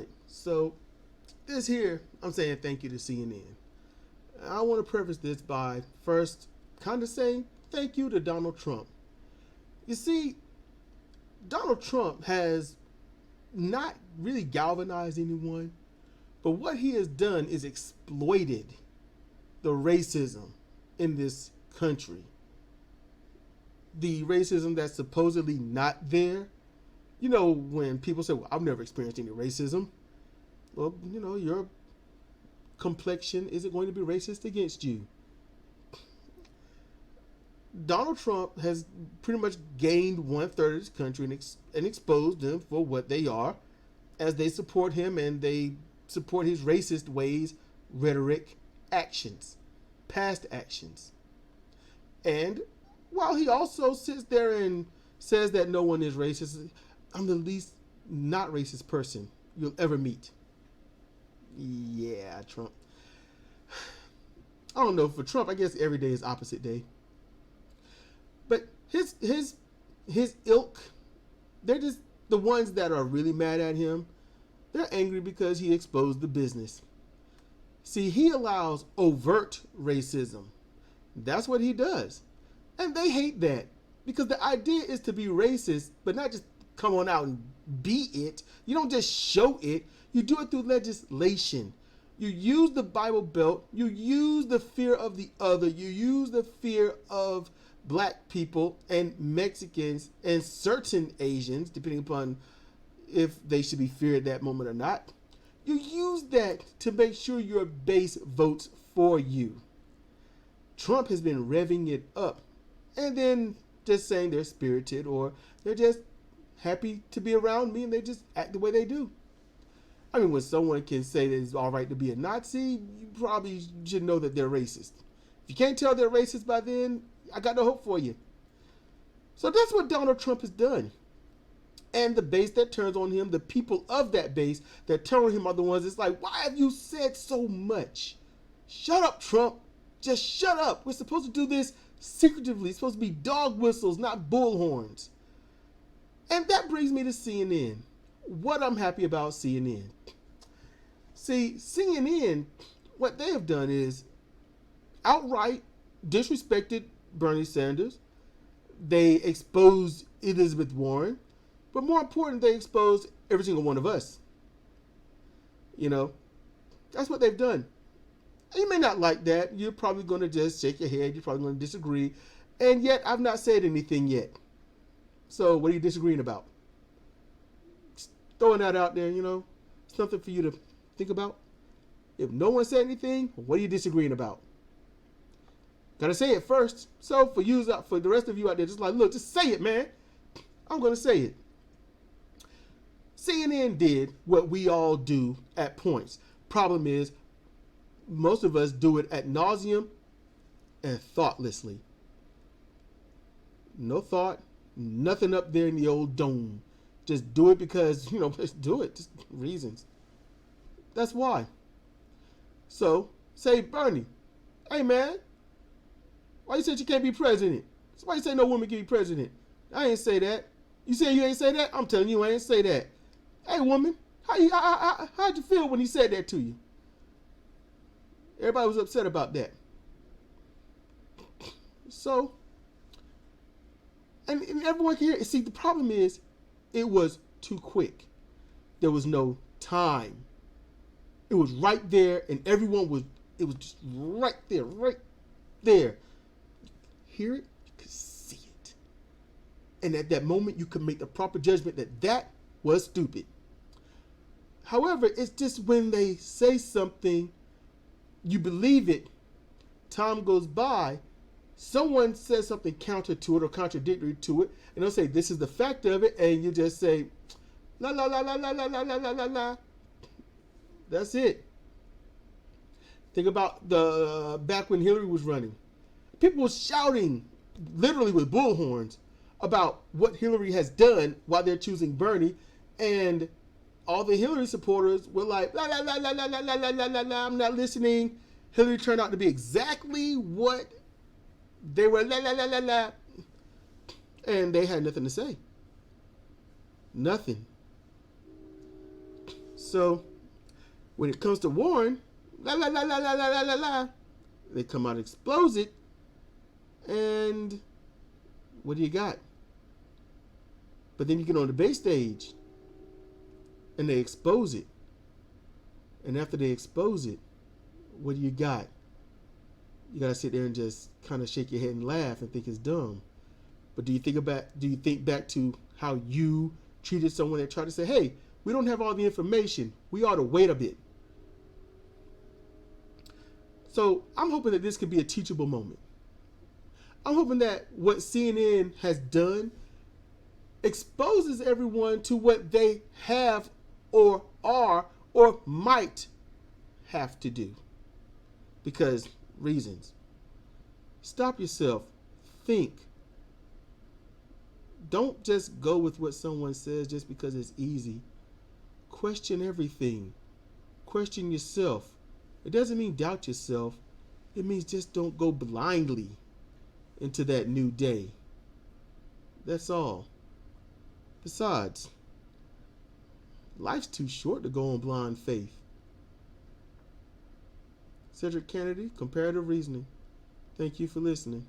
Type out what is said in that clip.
right. So this here, I'm saying thank you to CNN. I want to preface this by first kind of saying thank you to Donald Trump. You see, Donald Trump has not really galvanized anyone, but what he has done is exploited the racism in this country. The racism that's supposedly not there. You know, when people say, well, I've never experienced any racism. Well, you know, your complexion isn't going to be racist against you. Donald Trump has pretty much gained 1/3 of this country and exposed them for what they are, as they support him and they support his racist ways, rhetoric, actions, past actions. And while he also sits there and says that no one is racist, I'm the least not racist person you'll ever meet. Yeah, Trump. I don't know, for Trump, I guess every day is opposite day. But his ilk, they're just the ones that are really mad at him. They're angry because he exposed the business. See, he allows overt racism. That's what he does. And they hate that. Because the idea is to be racist, but not just come on out and be it. You don't just show it. You do it through legislation. You use the Bible Belt. You use the fear of the other. You use the fear of black people and Mexicans and certain Asians, depending upon if they should be feared at that moment or not. You use that to make sure your base votes for you. Trump has been revving it up and then just saying they're spirited or they're just happy to be around me and they just act the way they do. I mean, when someone can say that it's all right to be a Nazi, you probably should know that they're racist. If you can't tell they're racist by then, I got no hope for you. So that's what Donald Trump has done. And the base that turns on him, the people of that base that turn on him are the ones that's like, why have you said so much? Shut up, Trump. Just shut up. We're supposed to do this secretively. It's supposed to be dog whistles, not bullhorns. And that brings me to CNN. What I'm happy about CNN. See, CNN, what they have done is outright disrespected Bernie Sanders. They exposed Elizabeth Warren. But more important, they exposed every single one of us. You know, that's what they've done. And you may not like that. You're probably going to just shake your head. You're probably going to disagree. And yet, I've not said anything yet. So, what are you disagreeing about? Just throwing that out there, you know, something for you to think about. If no one said anything, what are you disagreeing about? Gotta say it first. So, for the rest of you out there, just like, look, just say it, man. I'm going to say it. CNN did what we all do at points. Problem is, most of us do it ad nauseum and thoughtlessly. No thought, nothing up there in the old dome. Just do it because, you know, just do it. Just reasons. That's why. So, say, Bernie, hey, man, why you said you can't be president? Why you say no woman can be president? I ain't say that. You saying you ain't say that? I'm telling you I ain't say that. Hey, woman, how'd you feel when he said that to you? Everybody was upset about that. So, and everyone can hear it. See, the problem is, it was too quick. There was no time. It was right there, and it was just right there. Hear it, you could see it. And at that moment, you could make the proper judgment that was stupid. However, it's just when they say something, you believe it, time goes by, someone says something counter to it or contradictory to it, and they'll say, this is the fact of it, and you just say, la la la la la la la la la la la. That's it. Think about the back when Hillary was running. People were shouting, literally with bullhorns, about what Hillary has done while they're choosing Bernie, and all the Hillary supporters were like, la la la la la la la la la la, I'm not listening. Hillary turned out to be exactly what they were, la la la la la. And they had nothing to say. Nothing. So when it comes to Warren, la la la la la la la la la, they come out, expose it, and what do you got? But then you get on the debate stage, and they expose it, and after they expose it, what do you got? You gotta sit there and just kind of shake your head and laugh and think it's dumb. But do you think back to how you treated someone that tried to say, hey, we don't have all the information, we ought to wait a bit? So I'm hoping that this could be a teachable moment. I'm hoping that what CNN has done exposes everyone to what they have or are or might have to do. Because reasons. Stop yourself. Think. Don't just go with what someone says just because it's easy. Question everything. Question yourself. It doesn't mean doubt yourself. It means just don't go blindly into that new day. That's all. Besides, life's too short to go on blind faith. Cedric Kennedy, Comparative Reasoning. Thank you for listening.